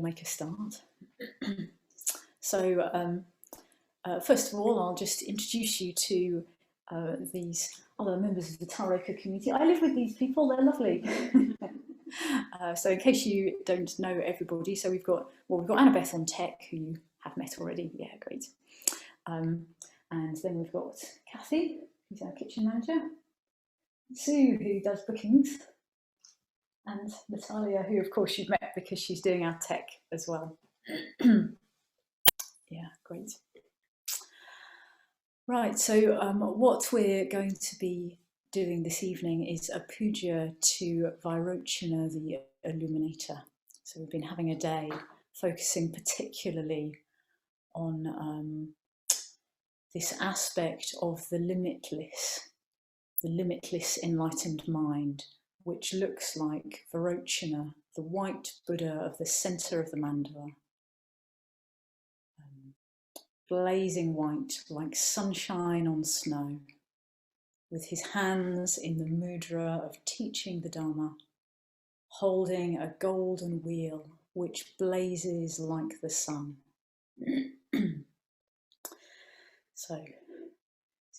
we'll make a start. So first of all, I'll just introduce you to these other members of the Taroka community. I live with these people, they're lovely. So in case you don't know everybody, so we've got Annabeth on tech, who you have met already. Yeah, great. And then we've got Kathy, who's our kitchen manager, Sue, who does bookings, and Natalia, who of course you've met because she's doing our tech as well. Yeah, great. Right, so what we're going to be doing this evening is a puja to Vairocana, the illuminator. So we've been having a day focusing particularly on this aspect of the limitless enlightened mind, which looks like Vairocana, the white Buddha of the center of the mandala, blazing white like sunshine on snow, with his hands in the mudra of teaching the Dharma, holding a golden wheel which blazes like the sun. So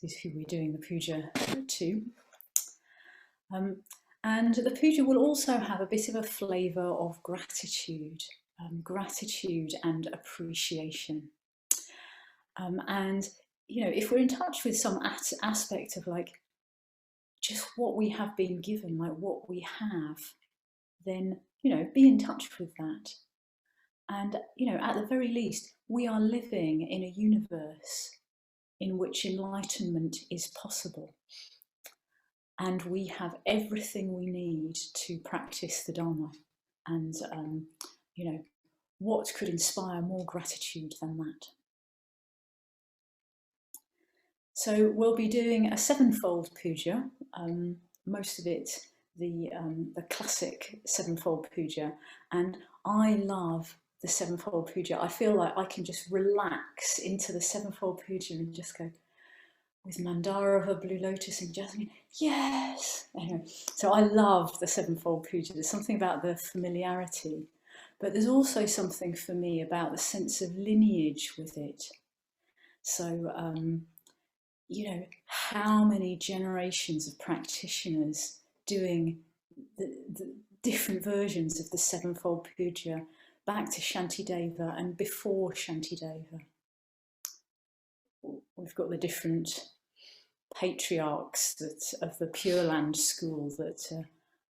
this is who we're doing the puja to. And the puja will also have a bit of a flavour of gratitude, gratitude and appreciation. And, you know, if we're in touch with some aspect of like just what we have been given, like what we have, then, you know, be in touch with that. And, you know, at the very least, we are living in a universe in which enlightenment is possible. And we have everything we need to practice the Dharma. And, you know, what could inspire more gratitude than that? So we'll be doing a sevenfold puja, most of it the classic sevenfold puja, and I love the sevenfold puja. I feel like I can just relax into the sevenfold puja and just go with Mandara, Blue Lotus and Jasmine, yes! Anyway, so I love the sevenfold puja. There's something about the familiarity, but there's also something for me about the sense of lineage with it. So, you know, how many generations of practitioners doing the different versions of the sevenfold puja back to Shantideva and before Shantideva. We've got the different patriarchs of the Pure Land school that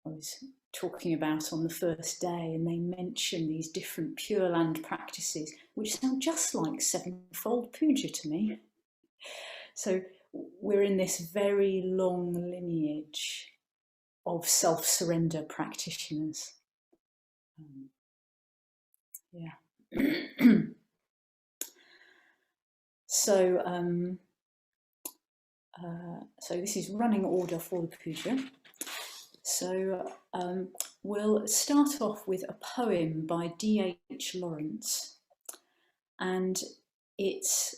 I was talking about on the first day, and they mention these different Pure Land practices which sound just like sevenfold puja to me. So we're in this very long lineage of self-surrender practitioners. Yeah. So this is running order for the puja. So we'll start off with a poem by D.H. Lawrence, and it's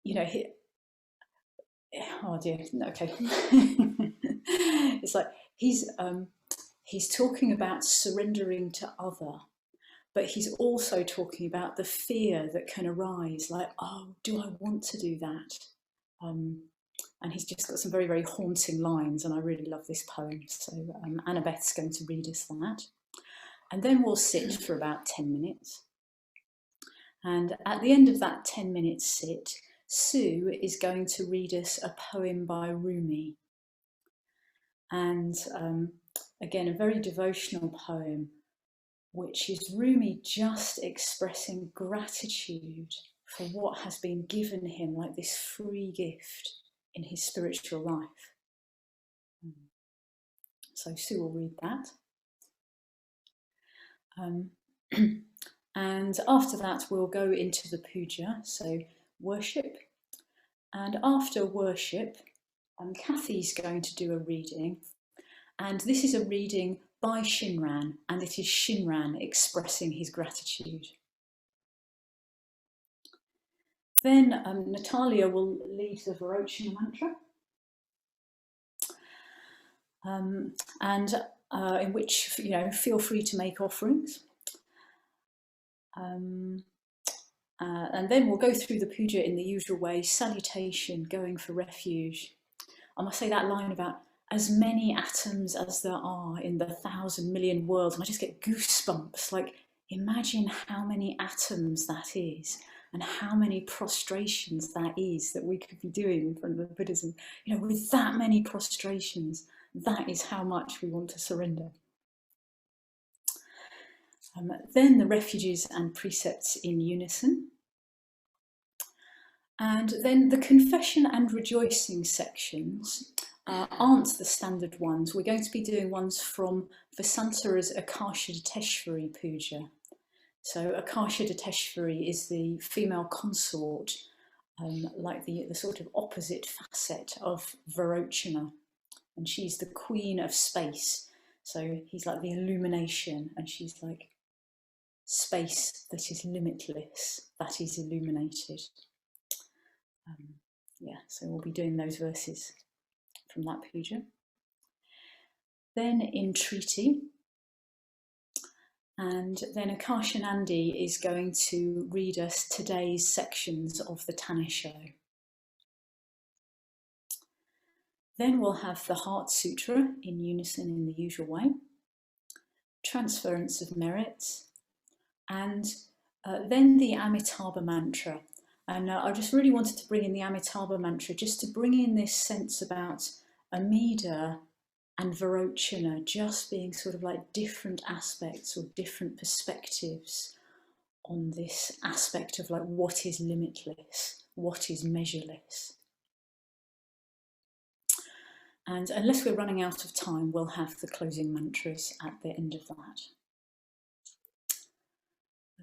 you know, oh dear, okay. It's like he's talking about surrendering to other, but he's also talking about the fear that can arise, like, oh, do I want to do that? And he's just got some very, very haunting lines, and I really love this poem. So Annabeth's going to read us that. And then we'll sit for about 10 minutes. And at the end of that 10-minute sit, Sue is going to read us a poem by Rumi. And again, a very devotional poem, which is Rumi just expressing gratitude for what has been given him, like this free gift in his spiritual life. So Sue will read that. And after that, we'll go into the puja, so worship. And after worship, Kathy's going to do a reading. And this is a reading by Shinran, and it is Shinran expressing his gratitude. Then Natalia will lead the Vairocana mantra. And in which, feel free to make offerings. And then we'll go through the puja in the usual way: salutation, going for refuge. I must say that line about as many atoms as there are in the 1,000 million worlds, and I just get goosebumps. Like, imagine how many atoms that is, and how many prostrations that is that we could be doing in front of Buddhism. With that many prostrations, that is how much we want to surrender. Then the refuges and precepts in unison. And then the confession and rejoicing sections aren't the standard ones. We're going to be doing ones from Vasantara's Akasha Puja. So Akasha is the female consort, like the sort of opposite facet of Vairocana. And she's the queen of space. So he's like the illumination, and she's like space that is limitless, that is illuminated. So we'll be doing those verses from that puja. Then entreaty, and then Akashanandi is going to read us today's sections of the Tanisho. Then we'll have the Heart Sutra in unison in the usual way, transference of merit, and then the Amitabha mantra. And I just really wanted to bring in the Amitabha mantra just to bring in this sense about Amida and Vairocana just being sort of like different aspects or different perspectives on this aspect of like what is limitless, what is measureless. And unless we're running out of time, we'll have the closing mantras at the end of that.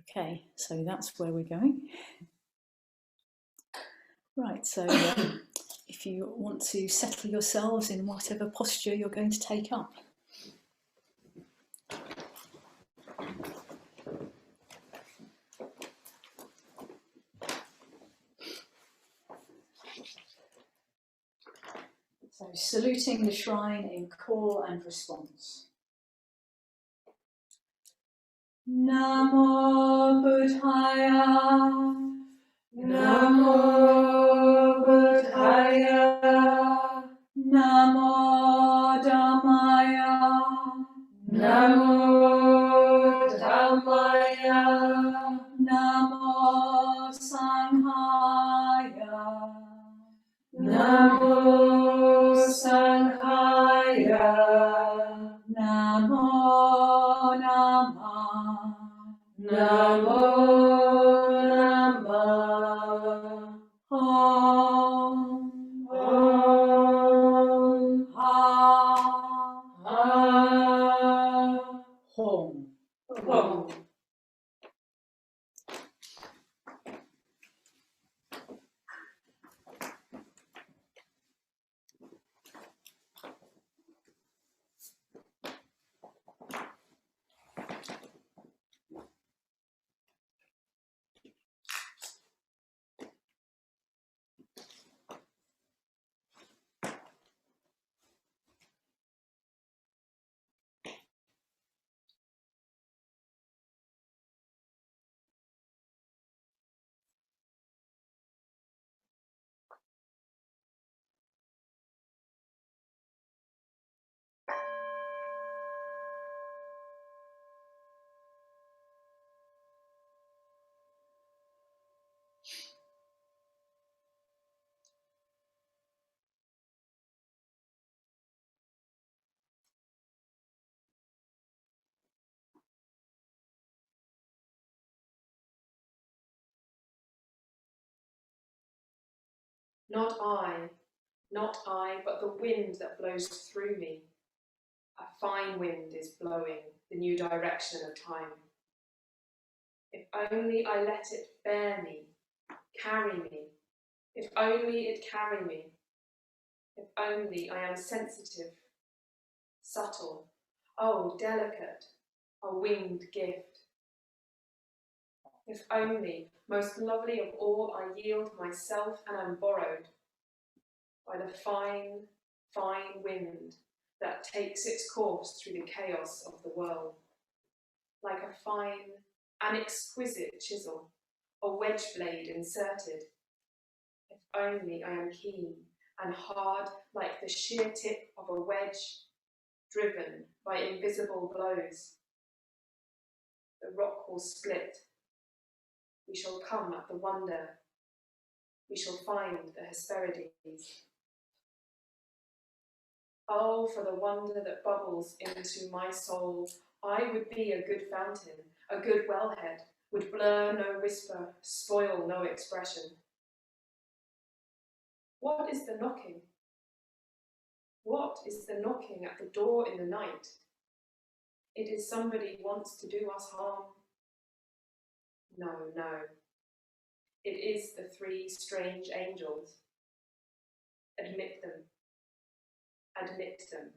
Okay, so that's where we're going. Right, so if you want to settle yourselves in whatever posture you're going to take up. So saluting the shrine in call and response. Namo Buddhaya. Namo Buddhaya. Namo Dhammaya. Namo Dhammaya. Namo Sanghaya. Namo Sanghaya. Namo Namah. Namo Namah. Om. Om. Ha. Ha. Hom. Hom. Not I, but the wind that blows through me. A fine wind is blowing the new direction of time. If only I let it bear me, carry me. If only it carry me. If only I am sensitive, subtle, oh, delicate, a winged gift. If only, most lovely of all, I yield myself and am borrowed by the fine, fine wind that takes its course through the chaos of the world, like a fine and exquisite chisel, a wedge blade inserted. If only I am keen and hard like the sheer tip of a wedge, driven by invisible blows. The rock will split. We shall come at the wonder. We shall find the Hesperides. Oh, for the wonder that bubbles into my soul. I would be a good fountain, a good wellhead, would blur no whisper, spoil no expression. What is the knocking? What is the knocking at the door in the night? It is somebody wants to do us harm. No, no. It is the three strange angels. Admit them. Admit them.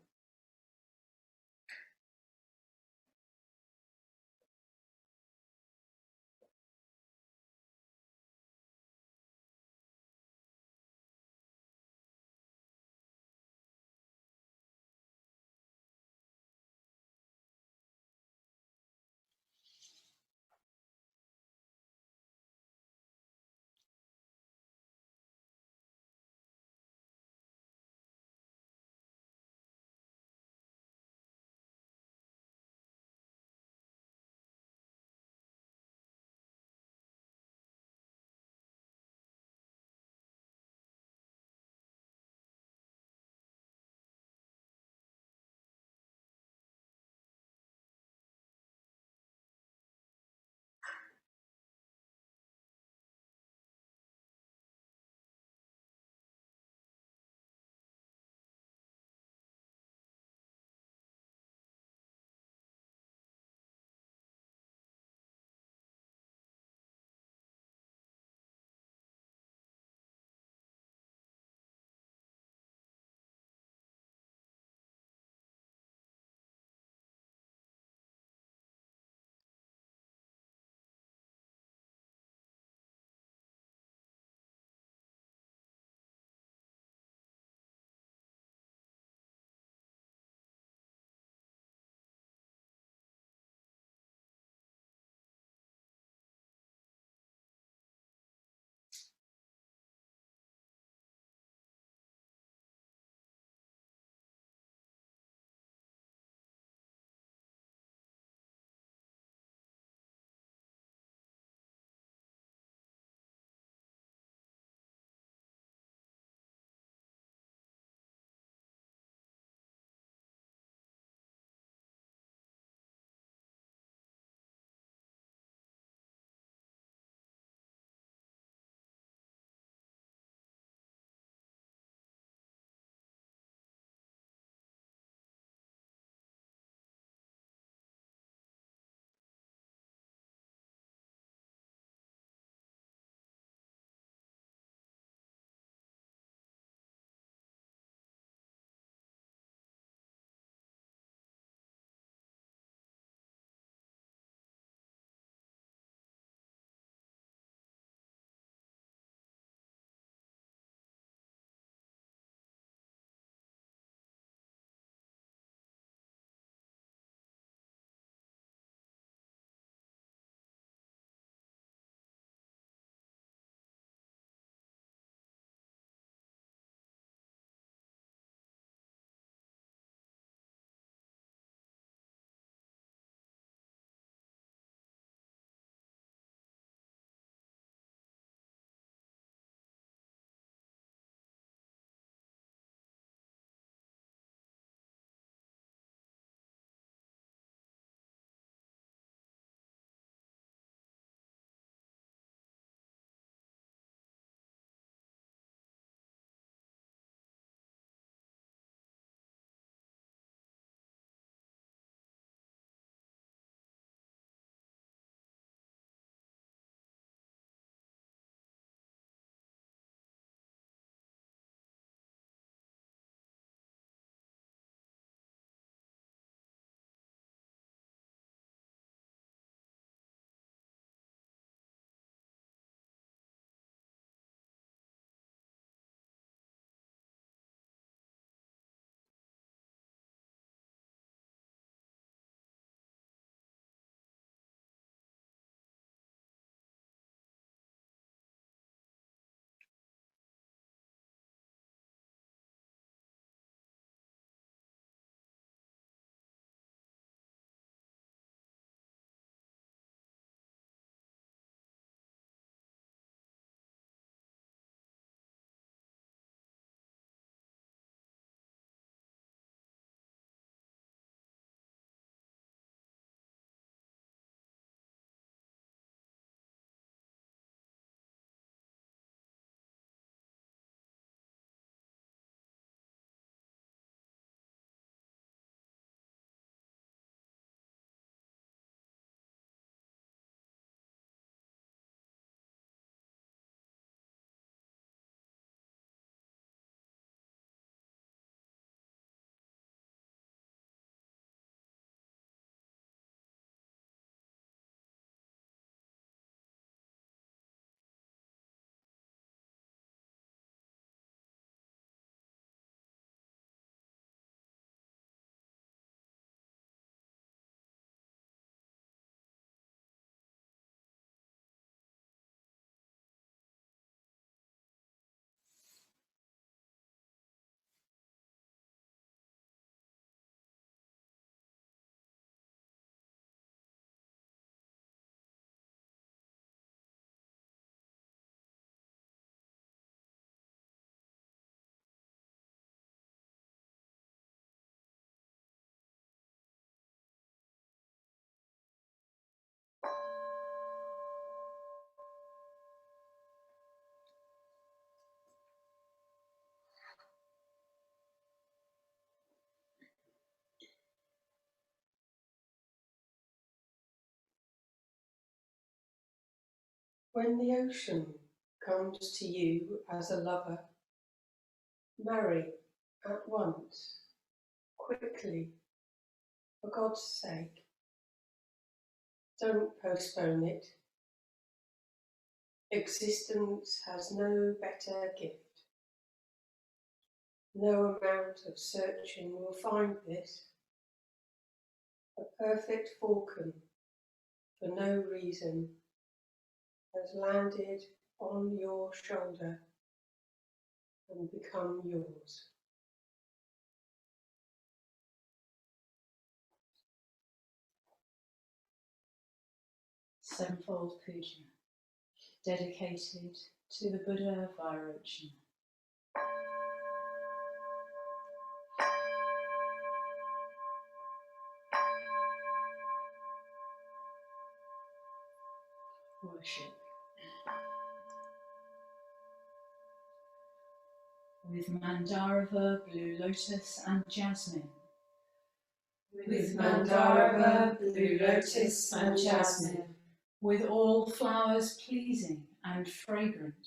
When the ocean comes to you as a lover, marry at once, quickly, for God's sake. Don't postpone it. Existence has no better gift. No amount of searching will find this. A perfect falcon, for no reason, has landed on your shoulder and become yours. Sevenfold Puja, dedicated to the Buddha Vairocana. Worship. With Mandarava, Blue Lotus and Jasmine. With Mandarava, Blue Lotus and Jasmine. With all flowers pleasing and fragrant.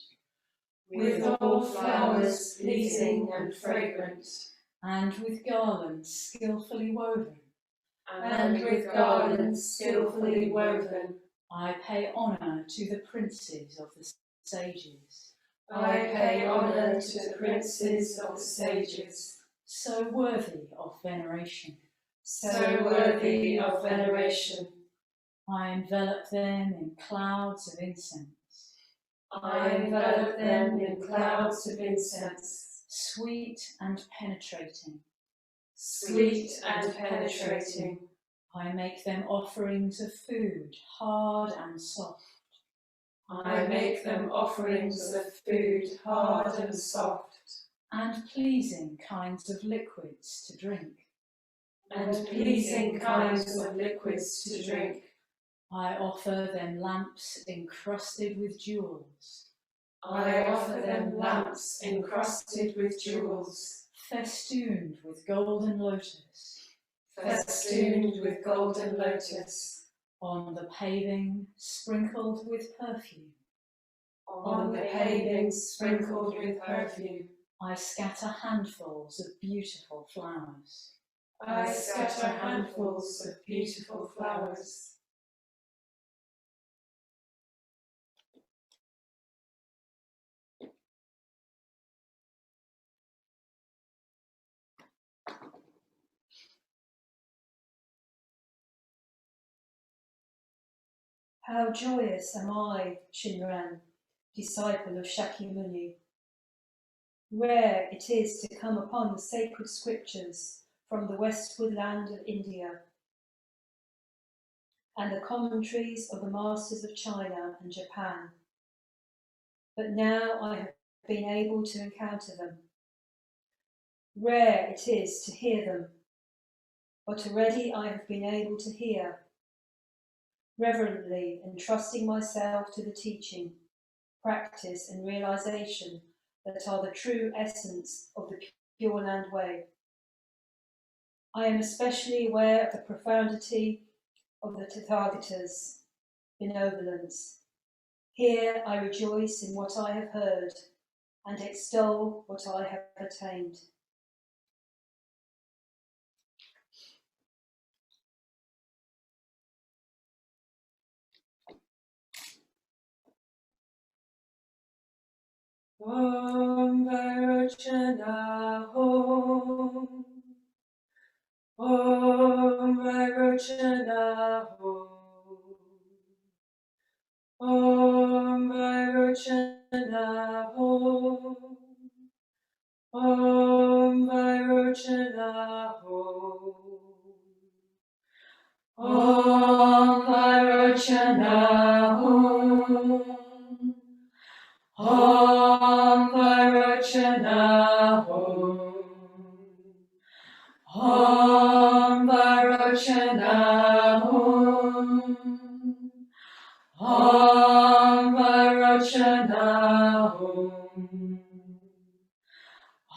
With all flowers pleasing and fragrant. And with garlands skillfully woven. And with garlands skillfully woven. I pay honour to the princes of the sages. I pay honour to the princes of the sages. So worthy of veneration. So worthy of veneration. I envelop them in clouds of incense. I envelop them in clouds of incense. Sweet and penetrating. Sweet and penetrating. I make them offerings of food, hard and soft. I make them offerings of food, hard and soft. And pleasing kinds of liquids to drink. And pleasing kinds of liquids to drink. I offer them lamps encrusted with jewels. I offer them lamps encrusted with jewels. Festooned with golden lotus. Festooned with golden lotus. On the paving sprinkled with perfume. On the paving sprinkled with perfume. I scatter handfuls of beautiful flowers. I scatter handfuls of beautiful flowers. How joyous am I, Shinran, disciple of Shakyamuni. Rare it is to come upon the sacred scriptures from the westward land of India and the commentaries of the masters of China and Japan. But now I have been able to encounter them. Rare it is to hear them, but already I have been able to hear, reverently entrusting myself to the teaching, practice and realization that are the true essence of the Pure Land Way. I am especially aware of the profundity of the Tathagata's benevolence. Here I rejoice in what I have heard and extol what I have attained. Om Vairocana Om. Om Vairocana Om. Om Vairocana Om. Om Vairocana Om. Om Vairocana Om. Om Vairocana Om. Om Vairocana Om. Om Vairocana Om.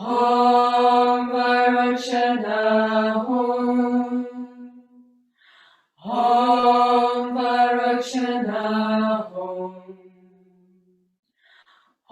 Om Vairocana Om. Om Vairocana Om.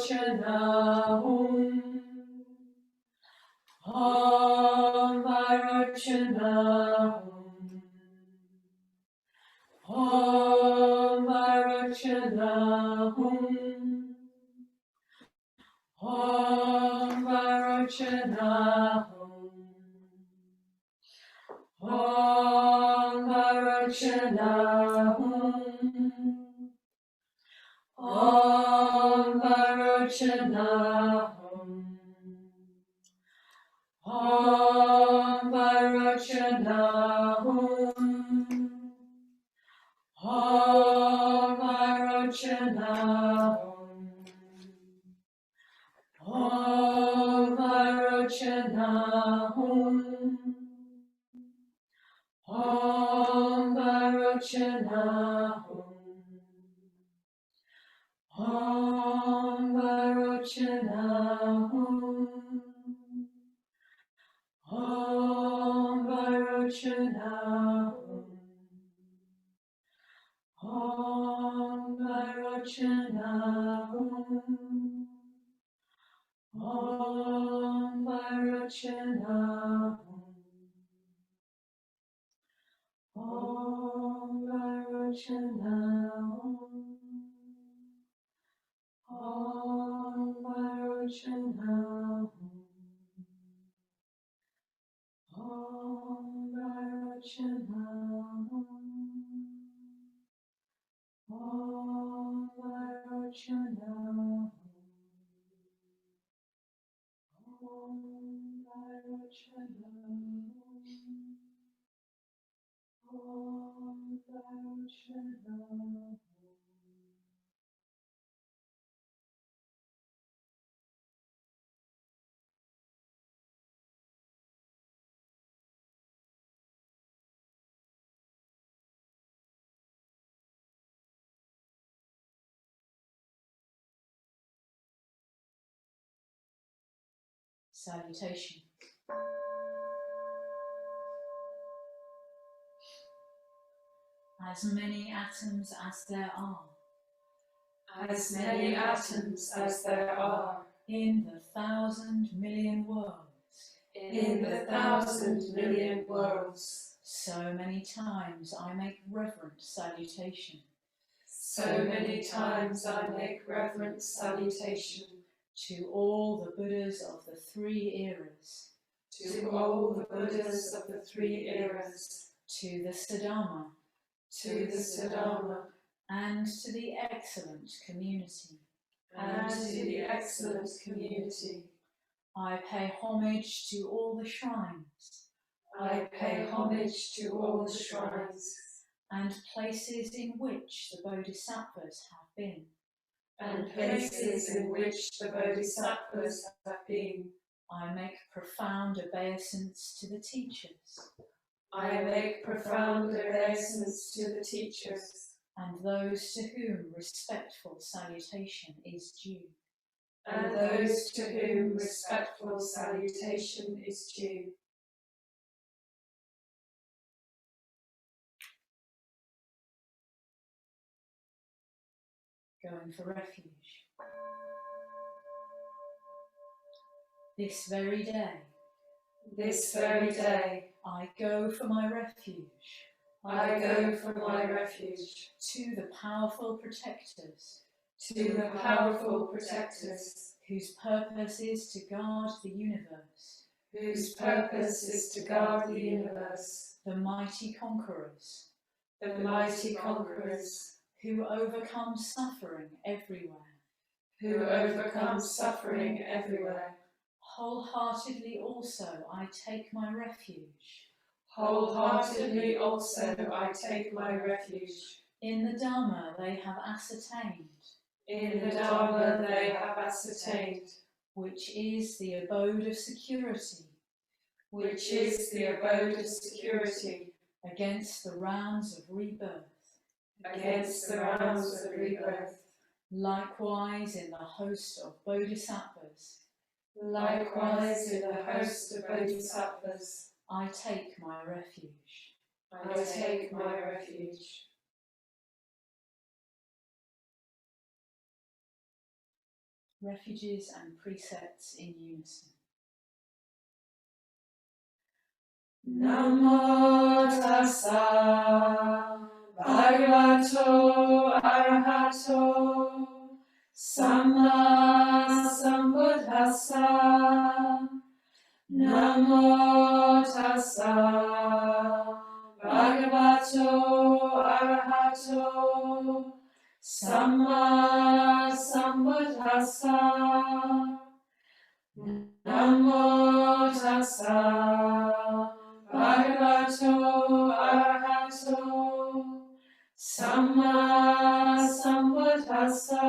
Vairocana Om Vairocana Om Vairocana Om Vairocana Om Vairocana Om Vairocana Om Vairocana Om Vairocana Om Vairocana Om Vairocana Om Vairocana Om Vairocana Om Vairocana Om Vairocana Om Vairocana Om Vairocana Om Vairocana Om Vairocana Om Vairocana Om Vairocana Salutation. As many atoms as there are, as many atoms as there are in the 1,000,000,000 worlds, in the 1,000,000,000 worlds, so many times I make reverent salutation so many times I make reverent salutation to all the Buddhas of the 3 eras, to all the Buddhas of the 3 eras, to the Siddharma, to the Siddharma, and to the excellent community. and to the excellent community. I pay homage to all the shrines I pay homage to all the shrines and places in which the Bodhisattvas have been. and places in which the Bodhisattvas have been. I make profound obeisance to the teachers I make profound obeisance to the teachers and those to whom respectful salutation is due. and those to whom respectful salutation is due. Going for refuge. This very day, This very day, I go for my refuge I go for my refuge to the powerful protectors to the powerful protectors whose purpose is to guard the universe, whose purpose is to guard the universe, the mighty conquerors the mighty conquerors who overcome suffering everywhere. who overcome suffering everywhere. Wholeheartedly also I take my refuge Wholeheartedly also I take my refuge. in the Dharma they have ascertained, In the Dharma they have ascertained, which is the abode of security which is the abode of security against the rounds of rebirth. against the rounds of rebirth. Likewise in the host of Bodhisattvas, Likewise in the host of Bodhisattvas, I take my refuge. I take my refuge. Refuges and precepts in unison. Namo tassa bhagavato arahato samma sambuddhassa. Namo tassa bhagavato arahato samma sambuddhassa. Namo tassa bhagavato arahato samma sambuddhassa.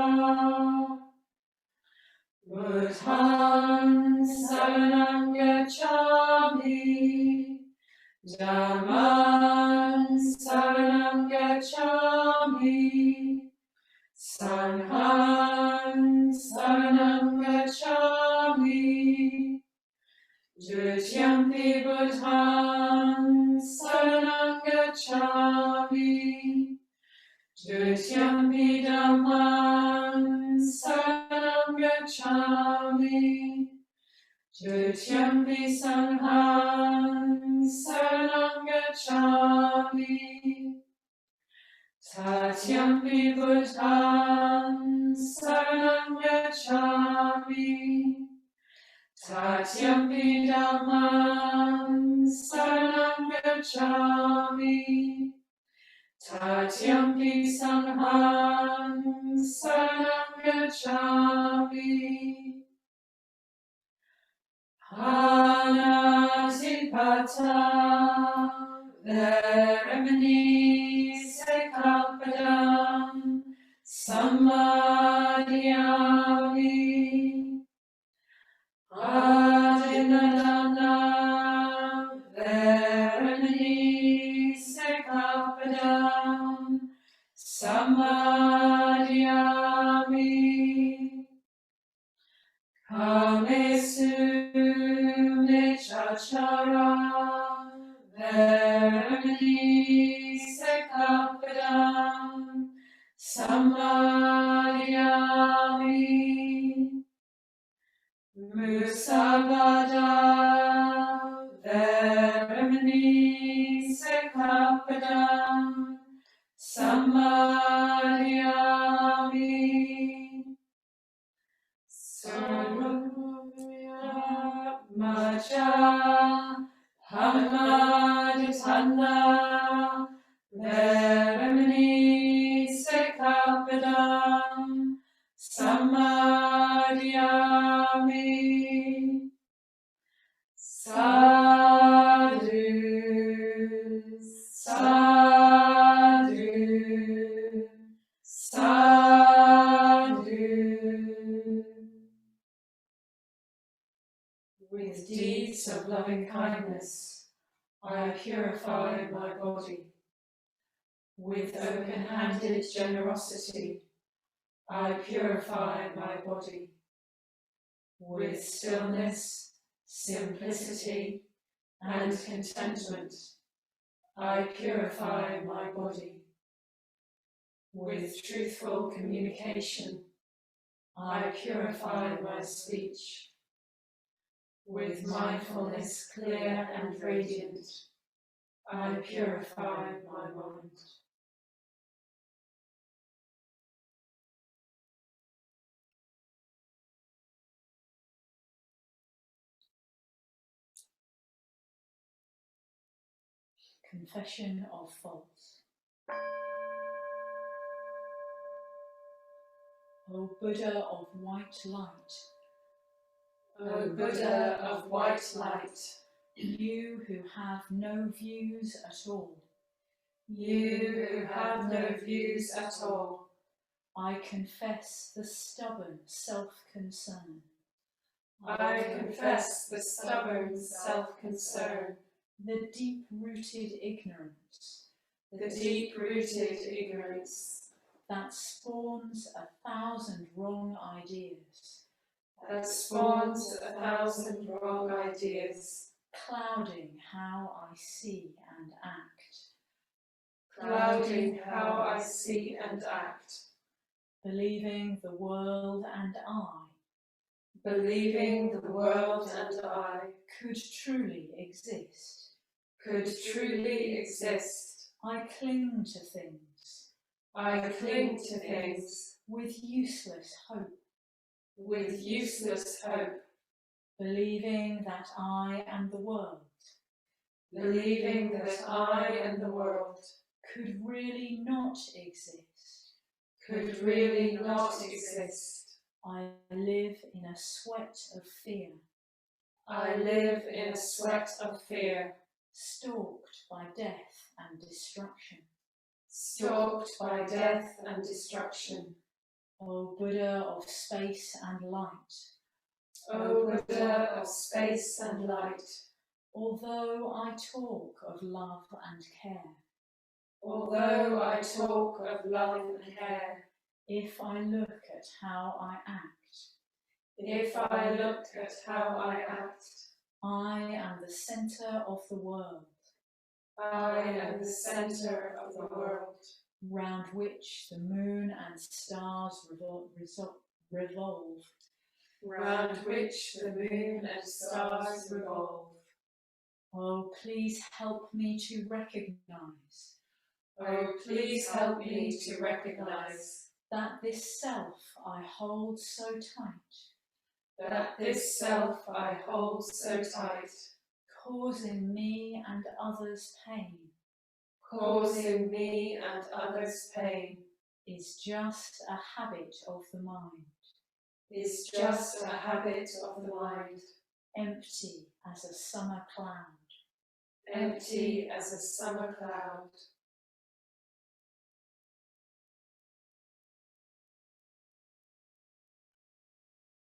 Buddhaṃ saranam gacchāmi, Dhammaṃ saranam gacchāmi, Sangham saranam gacchāmi, Dutiyampi buddham saranam gacchāmi, Dutiyampi dhammam saranam gacchāmi, Dutiyampi sangham saranam gacchāmi, Tatyampi buddham saranam gacchāmi, Tatyampi dhammam saranam gacchāmi, Tatyampi sangham saranam gacchāmi. Anatipata veremini sekapadam samadhyami. Adinadana veremini sekapadam samadhyami. Kamesu nechachara veremini sekapadam samadhyami. Musavada veremini sekapadam samadhyami. Sarvamya macha hamaditana veremini sekapadam samadhyami. Sadhu, sadhu, sadhu. With deeds of loving kindness, I purify my body. With open-handed generosity, I purify my body. With stillness, simplicity, and contentment, I purify my body. With truthful communication, I purify my speech. With mindfulness clear and radiant, I purify my mind. Confession of faults. O Buddha of white light, O Buddha of white light, you who have no views at all, you who have no views at all, I confess the stubborn self-concern, I confess the stubborn self-concern, the deep-rooted ignorance, the deep-rooted ignorance that spawns 1,000 wrong ideas, that spawns 1,000 wrong ideas, clouding how I see and act, clouding how I see and act, believing the world and I believing the world and I could truly exist. could truly exist. I cling to things I cling to things with useless hope, with useless hope, believing that I am the world, believing that I and the world could really not exist. could really not exist. I live in a sweat of fear, I live in a sweat of fear, stalked by death and destruction. stalked by death and destruction. O Buddha of space and light, O Buddha of space and light, although I talk of love and care, although I talk of love and care, if I look at how I act, if I look at how I act, I am the centre of the world, I am the centre of the world, round which the moon and stars revolve. round which the moon and stars revolve. Oh, please help me to recognise Oh, please help me to recognise that this self I hold so tight, that this self I hold so tight, causing me and others pain, causing me and others pain, is just a habit of the mind, is just a habit of the mind, empty as a summer cloud. empty as a summer cloud.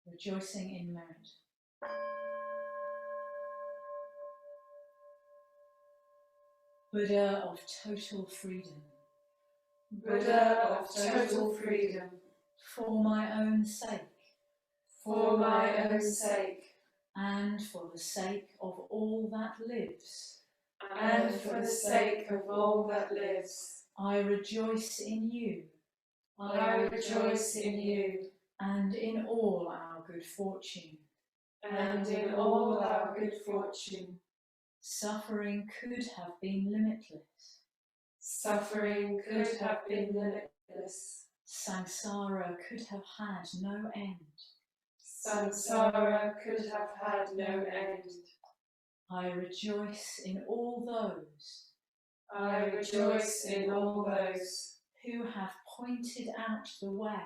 Rejoicing in merit. Buddha of total freedom, Buddha of total freedom, for my own sake, for my own sake, and for the sake of all that lives, and for the sake of all that lives, I rejoice in you, I rejoice in you, and in all our good fortune. and in all our good fortune. Suffering could have been limitless. Suffering could have been limitless. Samsara could have had no end. Samsara could have had no end. I rejoice in all those I rejoice in all those who have pointed out the way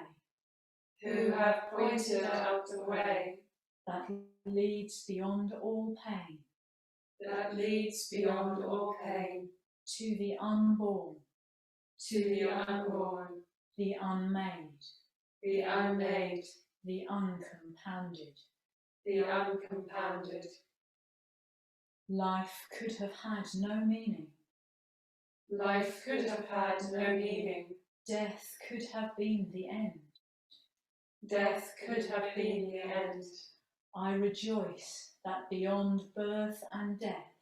who have pointed out the way that leads beyond all pain that leads beyond all pain to the unborn, to the unborn, the unmade, the unmade, the uncompounded. the uncompounded. Life could have had no meaning. Life could have had no meaning. Death could have been the end. Death could have been the end. I rejoice that beyond birth and death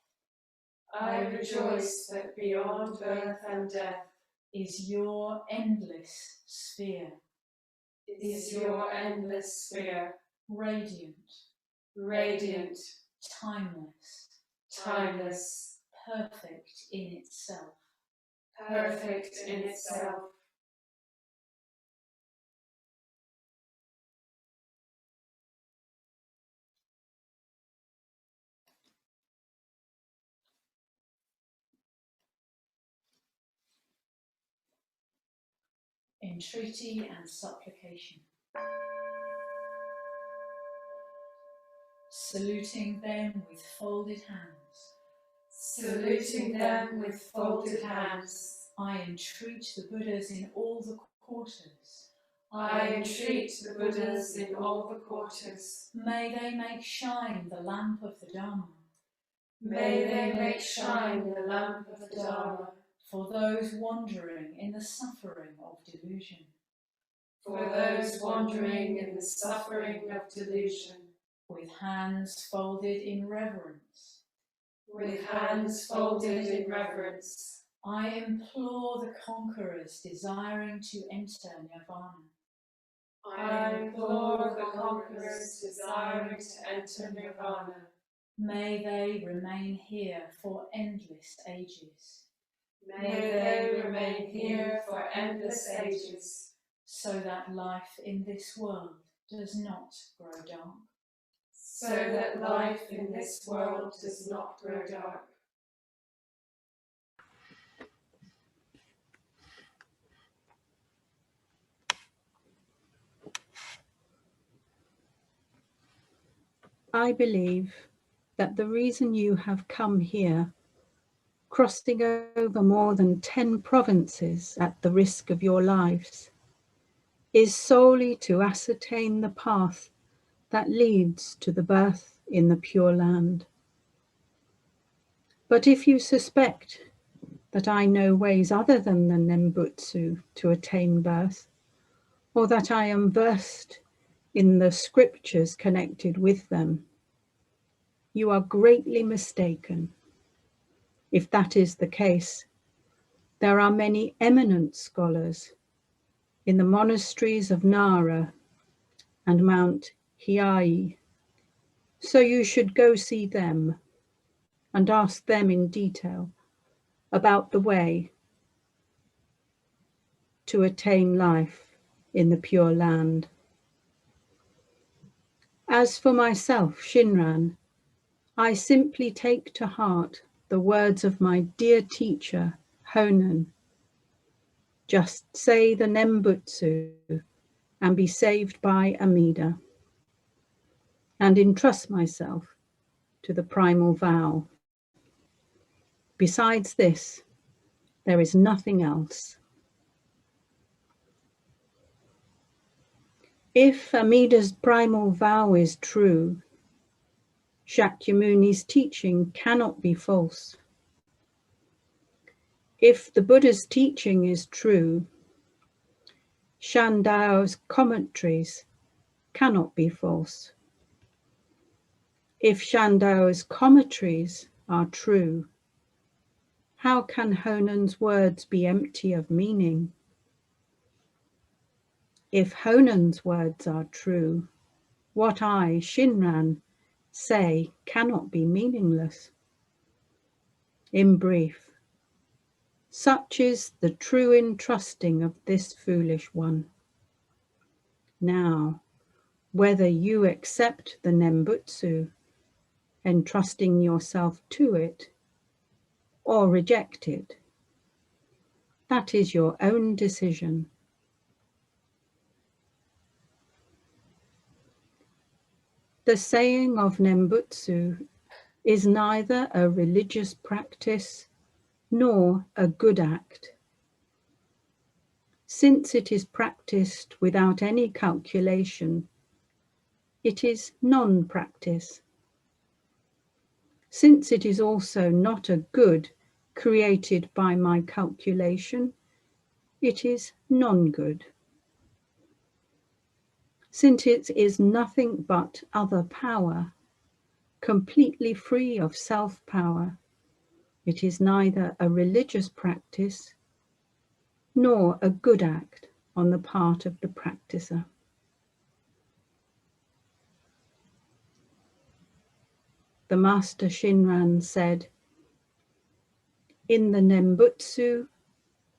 I rejoice that beyond birth and death is your endless sphere, is your endless sphere, radiant, radiant, timeless, timeless, perfect in itself. perfect in itself. Entreaty and supplication. Saluting them with folded hands, Saluting them with folded hands, I entreat the Buddhas in all the quarters. I entreat the Buddhas in all the quarters. May they make shine the lamp of the Dharma. May they make shine the lamp of the Dharma For those wandering in the suffering of delusion. for those wandering in the suffering of delusion. With hands folded in reverence, With hands folded in reverence, I implore the conquerors desiring to enter nirvana. I implore the conquerors desiring to enter Nirvana. May they remain here for endless ages, May they remain here for endless ages, so that life in this world does not grow dark. so that life in this world does not grow dark. I believe that the reason you have come here, crossing over more than 10 provinces at the risk of your lives, is solely to ascertain the path that leads to the birth in the Pure Land. But if you suspect that I know ways other than the Nembutsu to attain birth, or that I am versed in the scriptures connected with them, you are greatly mistaken. If that is the case, there are many eminent scholars in the monasteries of Nara and Mount Hiei, so you should go see them and ask them in detail about the way to attain life in the Pure Land. As for myself, Shinran, I simply take to heart the words of my dear teacher, Honen. Just say the Nembutsu and be saved by Amida, and entrust myself to the primal vow. Besides this, there is nothing else. If Amida's primal vow is true, Shakyamuni's teaching cannot be false. If the Buddha's teaching is true, Shandao's commentaries cannot be false. If Shandao's commentaries are true, how can Honen's words be empty of meaning? If Honen's words are true, what I, Shinran, say cannot be meaningless. In brief, such is the true entrusting of this foolish one. Now, whether you accept the Nembutsu, entrusting yourself to it, or reject it, that is your own decision. The saying of Nembutsu is neither a religious practice nor a good act. Since it is practiced without any calculation, it is non-practice. Since it is also not a good created by my calculation, it is non-good. Since it is nothing but other power, completely free of self-power, it is neither a religious practice nor a good act on the part of the practicer. The Master Shinran said, "In the Nembutsu,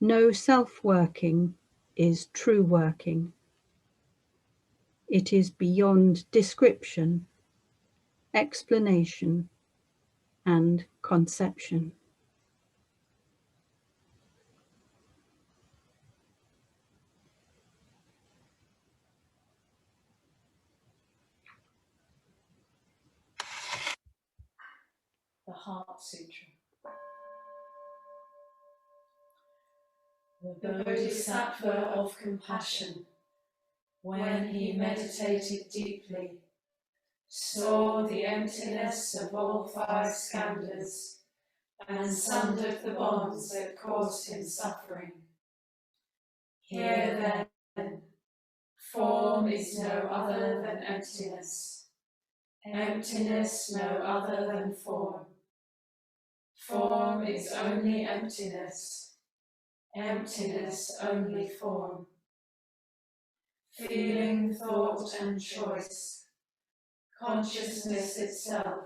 no self-working is true working. It is beyond description, explanation, and conception." The Heart Sutra. The Bodhisattva of compassion, when he meditated deeply, saw the emptiness of all five skandhas and sundered the bonds that caused him suffering. Here then, form is no other than emptiness, emptiness no other than form. Form is only emptiness, emptiness only form. feeling, thought and choice, consciousness itself,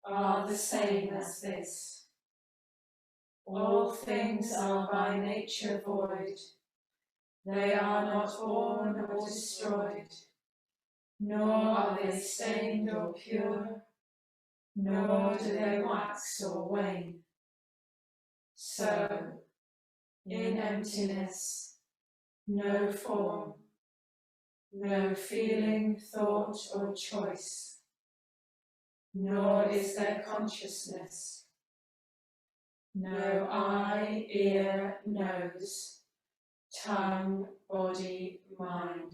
are the same as this. All things are by nature void. They are not born or destroyed, nor are they stained or pure, nor do they wax or wane. So, in emptiness, no form, no feeling, thought or choice, nor is there consciousness. No eye, ear, nose, tongue, body, mind.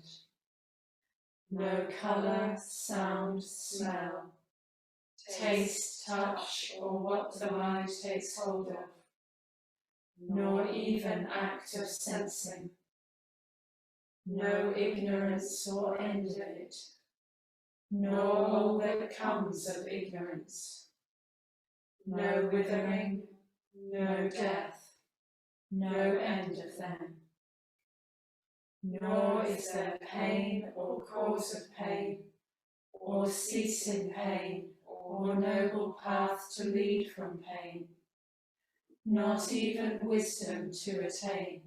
No colour, sound, smell, taste, touch, or what the mind takes hold of, nor even act of sensing. No ignorance or end of it, nor all that comes of ignorance. No withering, no death, no end of them. Nor is there pain or cause of pain, or ceasing pain, or noble path to lead from pain. Not even wisdom to attain.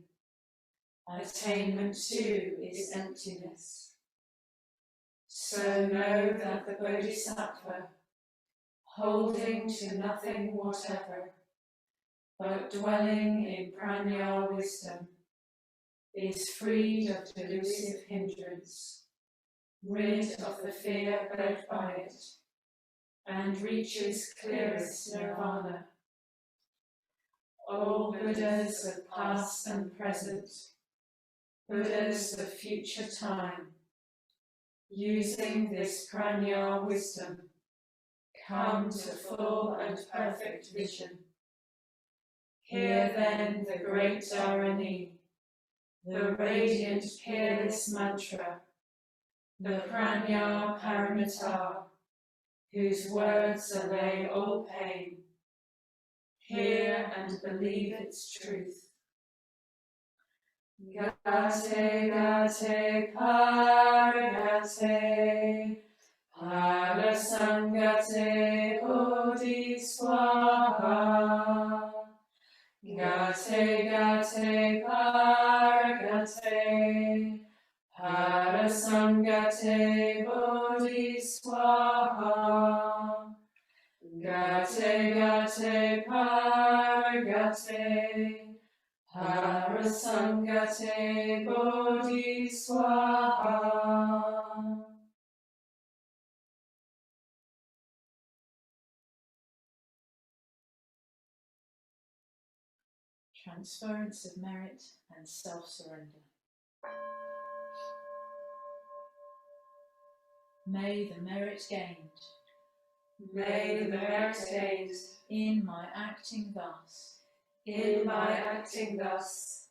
Attainment too is emptiness. So know that the Bodhisattva, holding to nothing whatever, but dwelling in prajna wisdom, is freed of delusive hindrance, rid of the fear bred by it, and reaches clearest nirvana. All Buddhas of past and present, Buddhas of future time, using this prajna wisdom, come to full and perfect vision. Hear then the great Dharani, the radiant peerless mantra, the prajna paramita, whose words allay all pain. Hear and believe its truth. Gate gate paragate, parasangate bodhi swaha. Gate gate paragate, parasangate bodhi swaha. Gate gate paragate, parasangate bodhi swaha. Transference of merit and self-surrender. May the merit gained, May the merit gained in my acting thus,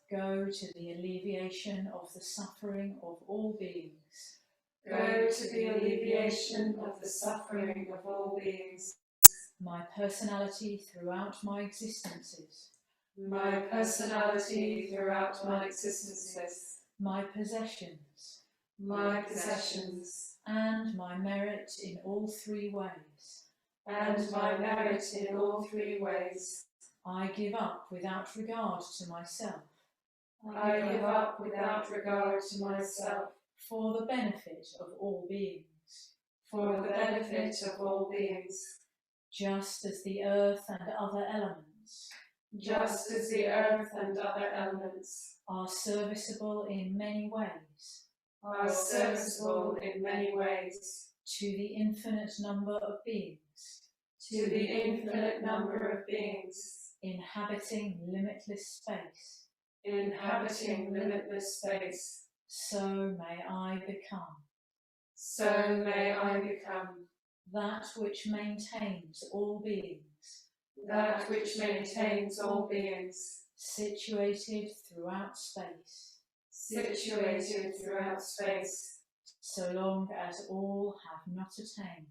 go to the alleviation of the suffering of all beings. go to the alleviation of the suffering of all beings. My personality throughout my existences, My personality throughout my existences, my possessions, my possessions, and my merit in all three ways, and my merit in all three ways. I give up without regard to myself, I give up without regard to myself, for the benefit of all beings. for the benefit of all beings. Just as the earth and other elements Just as the earth and other elements are serviceable in many ways are serviceable in many ways to the infinite number of beings, to the infinite number of beings, inhabiting limitless space, inhabiting limitless space, so may I become so may I become that which maintains all beings, that which maintains all beings, situated throughout space, situated throughout space, so long as all have not attained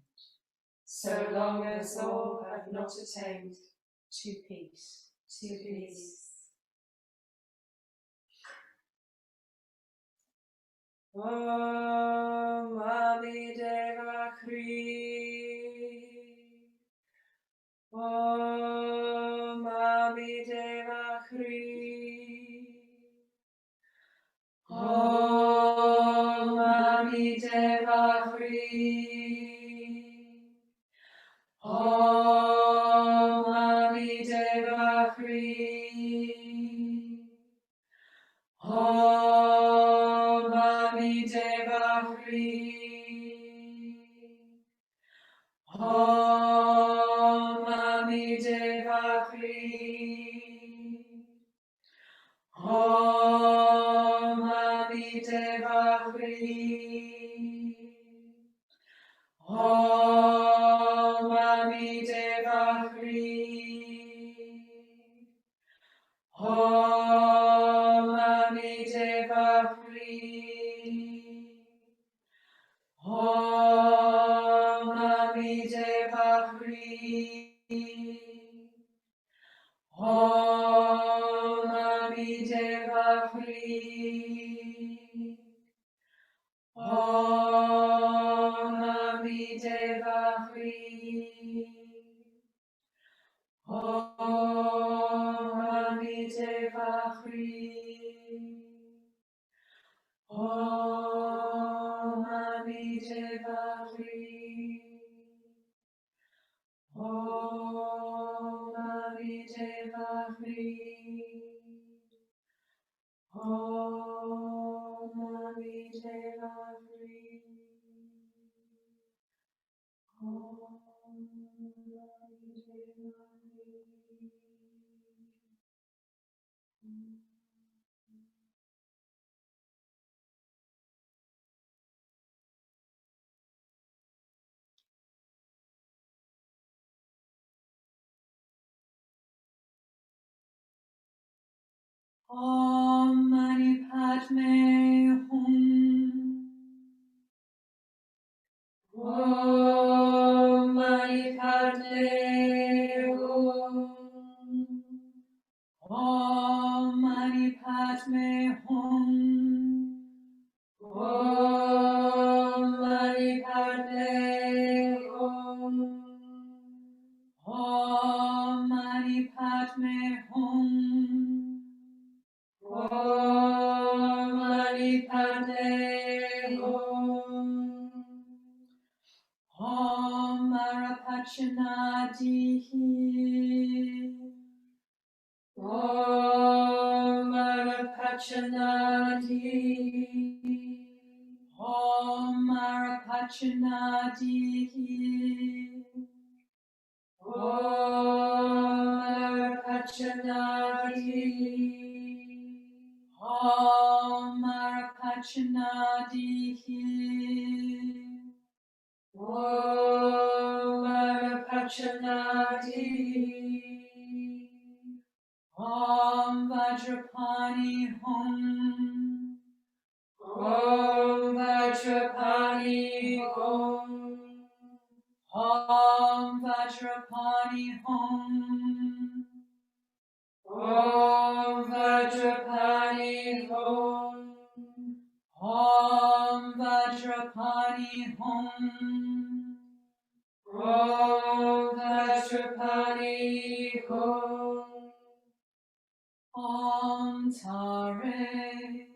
so long as all have not attained to peace. to peace. Om Amideva Kri. Om Amideva Kri. Om Amideva Kri. Om Amideva Kri. Om Amideva Kri. Om Amideva Kri. Om Amideva Kri. Om Amideva Kri. Om Amideva Kri. Om Amideva Kri. Om Amideva Kri. Om Amideva Kri. Om Amideva Kri. Om Amideva Kri. Om Amideva Kri. Om Amideva Kri. Om Mani Padme Hum. Om Mani Padme Hum. Om Mani Padme Hum. Om Mani Padme Hum. Om Mani Padme Hum. Om Mani Padme Hum. Om Marapachanadihi. Om Marapachanadihi. Om Marapachanadihi. Om Marapachanadihi. Om Marapachanadihi. Om Marapachanadihi. Om Vajrapani Hum. Om Vajrapani Hum. Om Vajrapani Hum. Om Vajrapani Hum. Om Vajrapani Hum. Om Vajrapani Hum. Om Tare.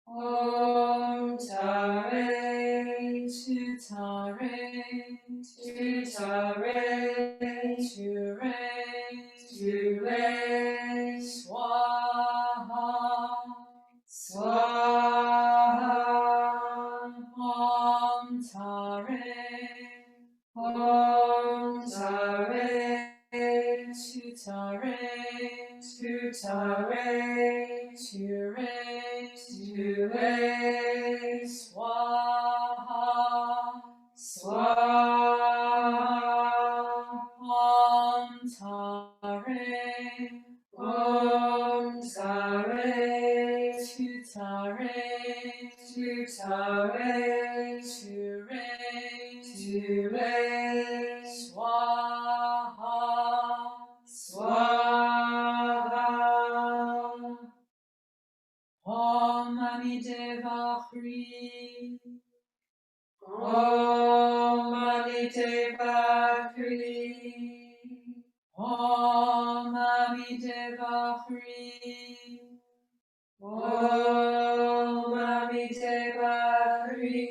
Om Tare. Tu Tare. Tu Tare. Tu Re. Tu Re. Swaha. Swaha. Om Tare. Om Tare. Tu Tare. Tu Tare. Tu Re. Tu Re. Swaha. Swaha. Om Tare. Om Tare. Tu Tare. Tu Tare. Tu Re. Tu Re. Swaha. Swaha. Om Amideva Hri. Om Amideva Hri. Om Amideva Hri. Om Amideva Hri.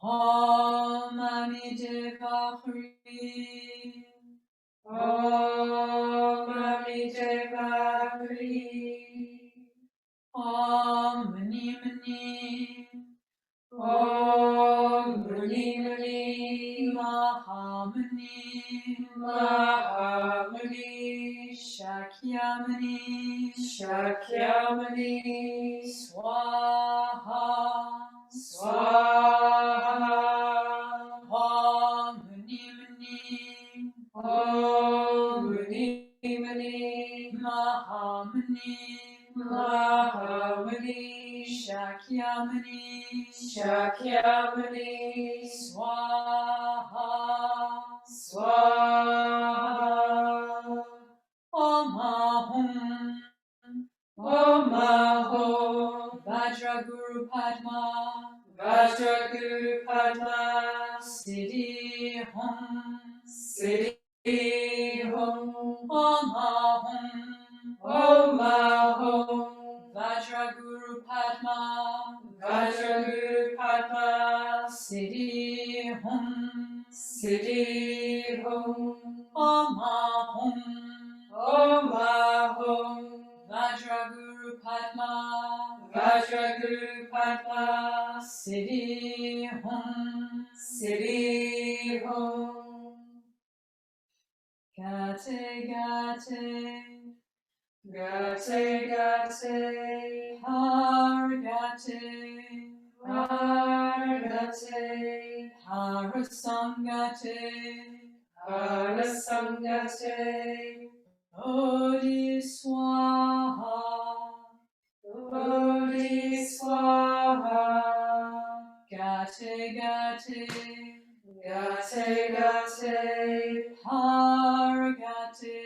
Om Amideva Hri. Om Amideva Hri. Om Mani Mani. Om Mani Mani. Mahamani. Mahamani. Shakyamani. Shakyamani. Swaha. Swaha. Om Mani Mani. Om Mani Mani. Mahamani. Mahamani. Shakyamani. Shakyamani. Swaha. Swaha. Om Ahum. Om Ahom. Vajra Guru Padma. Vajra Guru Padma. Siddhi Hum. Siddhi Hum. Om Ahum. Om Ahom. Vajra Guru Padma. Vajra Guru Padma. Siddhi Hum. Siddhi Hum. Om Ahum. Om Ahom. Vajra Guru Padma. Vajra Guru Padma. Siddhi Hum. Siddhi Hum. Gate Gate. Gate Gate. Har Gate. Hargate. Harasangate. Harasangate. Bodhi Swaha. Bodhi Swaha. Gate Gate. Gate Gate. Har Gate.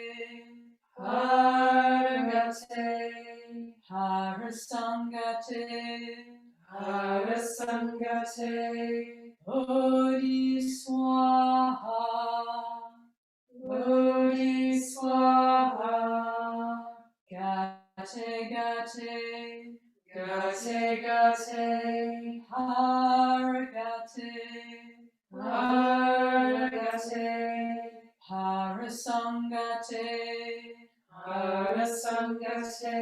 Hargate. Harasangate. Harasangate. Bodhi Swaha. Bodhi Swaha. Gate Gate. Gate Gate. Har Gate. Hargate. Harasangate. Harasangate.